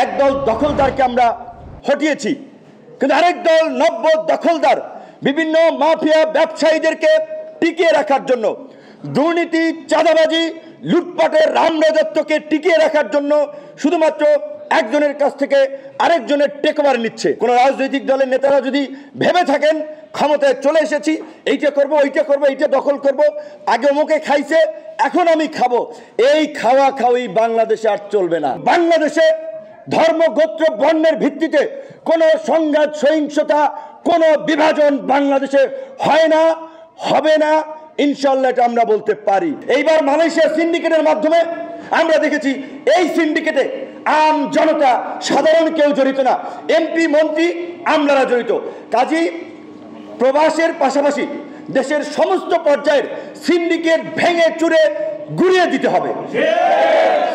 একদল দখলদারকে আমরা হটিয়েছি, কিন্তু আরেক দল নব্য দখলদার বিভিন্ন মাফিয়া ব্যবসায়ীদেরকে টিকিয়ে রাখার জন্য, দুর্নীতি, চাঁদাবাজি, লুটপাটের রামরাজত্বকে টিকিয়ে রাখার জন্য শুধুমাত্র একজনের কাছ থেকে আরেকজনের টেকওভার নিচ্ছে। কোন রাজনৈতিক দলের নেতারা যদি ভেবে থাকেন ক্ষমতায় চলে এসেছি, এইটা করব, ওইটা করব, এইটা দখল করব, আগে মুখে খাইছে এখন আমি খাবো, এই খাওয়া খাওয়ি বাংলাদেশে আর চলবে না। বাংলাদেশে ধর্ম, গোত্র, বর্ণের ভিত্তিতে কোনো সংঘাত, সহিংসতা, কোনো বিভাজন বাংলাদেশে হয় না, হবে না, ইনশাআল্লাহ এটা আমরা বলতে পারি। এইবার মালয়েশিয়া সিন্ডিকেটের মাধ্যমে আমরা দেখেছি এই সিন্ডিকেটে আম জনতা, সাধারণ কেউ জড়িত না, এমপি, মন্ত্রী, আমলারা জড়িত। কাজী প্রবাসের পাশাপাশি দেশের সমস্ত পর্যায়ের সিন্ডিকেট ভেঙে চুরে গুড়িয়ে দিতে হবে।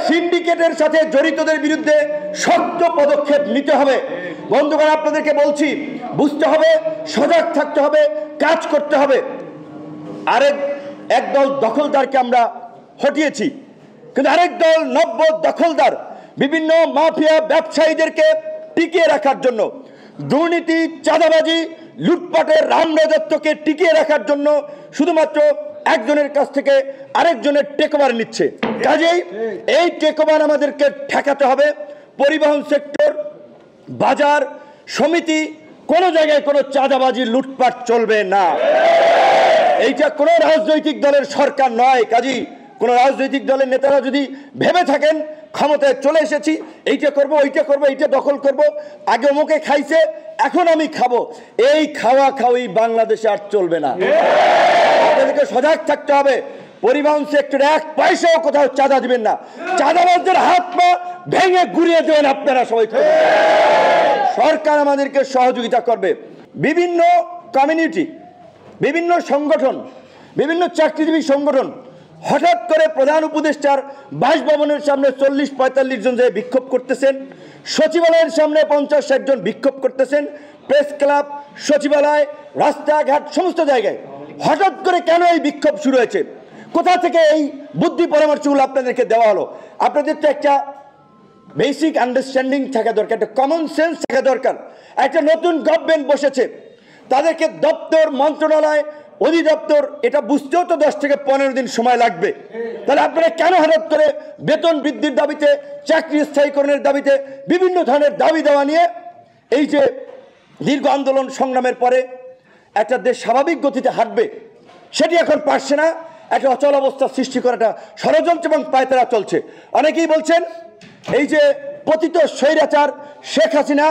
সিন্ডিকেটের সাথে জড়িতদের বিরুদ্ধে শক্ত পদক্ষেপ নিতে হবে। বন্ধুগণ, আপনাদেরকে বলছি, বুঝতে হবে, সজাগ থাকতে হবে, কাজ করতে হবে। একদল দখলদারকে আমরা হটিয়েছি, কিন্তু আরেক দল নব্য দখলদার বিভিন্ন মাফিয়া ব্যবসায়ীদেরকে টিকিয়ে রাখার জন্য, দুর্নীতি, চাঁদাবাজি, লুটপাটের রামরাজত্বকে টিকিয়ে রাখার জন্য শুধুমাত্র একজনের কাছ থেকে আরেকজনের টেকওভার নিচ্ছে। কাজেই এই টেকওভার আমাদেরকে ঠেকাতে হবে। পরিবহন সেক্টর, বাজার সমিতি, কোন জায়গায় কোনো চাঁদাবাজি, লুটপাট চলবে না। এইটা কোনো রাজনৈতিক দলের সরকার নয়। কাজেই কোন রাজনৈতিক দলের নেতারা যদি ভেবে থাকেন ক্ষমতায় চলে এসেছি, এইটা করব, ওইটা করব, এইটা দখল করব, আগে মুখে খাইছে এখন আমি খাবো, এই খাওয়া খাওয়ি বাংলাদেশে আর চলবে না। আপনাদেরকে সজাগ থাকতে হবে। পরিবহন সেক্টরে এক পয়সাও কোথাও চাঁদা দিবেন না। চাঁদাবাজদের হাত পা ভেঙে গুড়িয়ে দেবেন আপনারা সবাই। সরকার আমাদেরকে সহযোগিতা করবে। বিভিন্ন কমিউনিটি, বিভিন্ন সংগঠন, বিভিন্ন চাকরিজীবী সংগঠন হঠাৎ করে প্রধান উপদেষ্টার বাসভবনের সামনে 40-45 জন যে বিক্ষোভ করতেছেন, সচিবালয়ের সামনে 50-60 জন বিক্ষোভ করতেছেন, প্রেস ক্লাব, সচিবালয়, রাস্তাঘাট, সমস্ত জায়গায় হঠাৎ করে কেন এই বিক্ষোভ শুরু হয়েছে? কোথা থেকে এই বুদ্ধি পরামর্শগুলো আপনাদেরকে দেওয়া হলো? আপনাদের তো একটা বেসিক আন্ডারস্ট্যান্ডিং থাকা দরকার, একটা কমন সেন্স থাকা দরকার। একটা নতুন গভর্নমেন্ট বসেছে, তাদেরকে দপ্তর, মন্ত্রণালয়, অধিদপ্তর এটা বুঝতেও তো 10 থেকে 15 দিন সময় লাগবে। তাহলে আপনারা কেন হঠাৎ করে বেতন বৃদ্ধির দাবিতে, চাকরি স্থায়ীকরণের দাবিতে, বিভিন্ন ধরনের দাবি দেওয়া নিয়ে এই যে দীর্ঘ আন্দোলন সংগ্রামের পরে একটা দেশ স্বাভাবিক গতিতে হাঁটবে, সেটি এখন পারছে না। একটা অচল অবস্থা সৃষ্টি করাটা ষড়যন্ত্র এবং পায়তারা চলছে। অনেকেই বলছেন এই যে পতিত স্বৈরাচার শেখ হাসিনা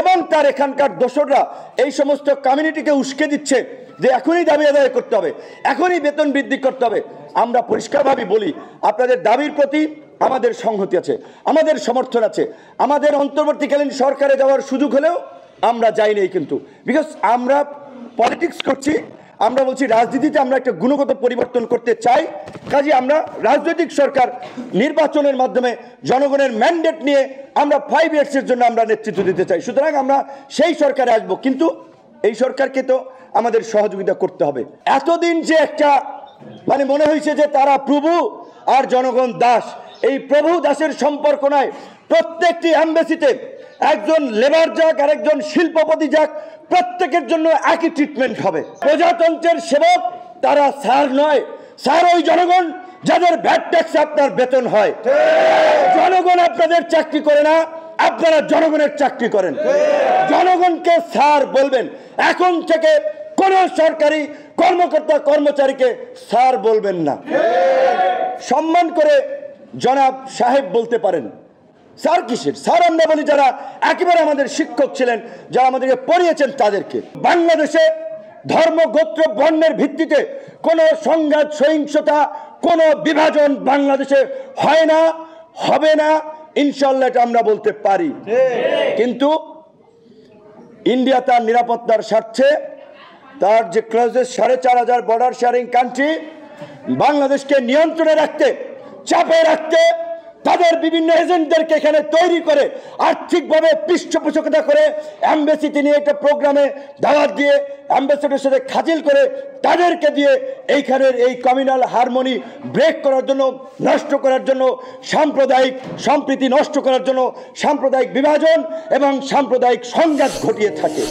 এবং তার এখানকার দোসররা এই সমস্ত কমিউনিটিকে উস্কে দিচ্ছে যে এখনই দাবি আদায় করতে হবে, এখনই বেতন বৃদ্ধি করতে হবে। আমরা পরিষ্কারভাবে বলি, আপনাদের দাবির প্রতি আমাদের সংহতি আছে, আমাদের সমর্থন আছে। আমাদের অন্তর্বর্তীকালীন সরকারে যাওয়ার সুযোগ হলেও আমরা যাই নাই, কিন্তু বিকজ আমরা পলিটিক্স করছি, আমরা বলছি রাজনীতিতে আমরা একটা গুণগত পরিবর্তন করতে চাই। কাজে আমরা রাজনৈতিক সরকার নির্বাচনের মাধ্যমে জনগণের ম্যান্ডেট নিয়ে আমরা 5 ইয়ার্সের জন্য আমরা নেতৃত্ব দিতে চাই। সুতরাং আমরা সেই সরকারে আসবো, কিন্তু এই সরকারকে তো আমাদের সহযোগিতা করতে হবে। এতদিন যে একটা মনে হয়েছে যে তারা প্রভু আর জনগণ দাস, এই প্রভু দাসের সম্পর্ক নয়। প্রত্যেকটি এমবেসিতে একজন লেবার যাক আর একজন শিল্পপতি যাক, প্রত্যেকের জন্য একই ট্রিটমেন্ট হবে। প্রজাতন্ত্রের সেবক তারা স্যার নয়, স্যার ওই জনগণ যাদের ভ্যাট ট্যাক্সে আপনার বেতন হয়। জনগণ আপনাদের চাকরি করে না, আপনারা জনগণের চাকরি করেন। জনগণকে স্যার বলবেন। এখন থেকে কোন সরকারি কর্মকর্তা কর্মচারীকে স্যার বলবেন না, সম্মান করে জনাব সাহেব বলতে পারেন। স্যার কিসের? স্যার আমরা বলি যারা একেবারে আমাদের শিক্ষক ছিলেন, যারা আমাদেরকে পড়িয়েছেন তাদেরকে। বাংলাদেশে ধর্ম, গোত্র, বর্ণের ভিত্তিতে কোনো সংঘাত, সহিংসতা, কোনো বিভাজন বাংলাদেশে হয় না, হবে না, ইনশাআল্লাহ এটা আমরা বলতে পারি। কিন্তু ইন্ডিয়া তার নিরাপত্তার স্বার্থে তার যে ক্লজেস 4500 বর্ডার শেয়ারিং কান্ট্রি, বাংলাদেশকে নিয়ন্ত্রণে রাখতে, চাপে রাখতে তাদের বিভিন্ন এজেন্টদেরকে এখানে তৈরি করে আর্থিকভাবে পৃষ্ঠপোষকতা করে এমবেসিতে নিয়ে একটা প্রোগ্রামে দাওয়াত দিয়ে অ্যাম্বাসেডরের সাথে খাতিল করে তাদেরকে দিয়ে এইখানের এই কমিউনাল হারমোনি ব্রেক করার জন্য, নষ্ট করার জন্য, সাম্প্রদায়িক সম্প্রীতি নষ্ট করার জন্য সাম্প্রদায়িক বিভাজন এবং সাম্প্রদায়িক সংঘাত ঘটিয়ে থাকে।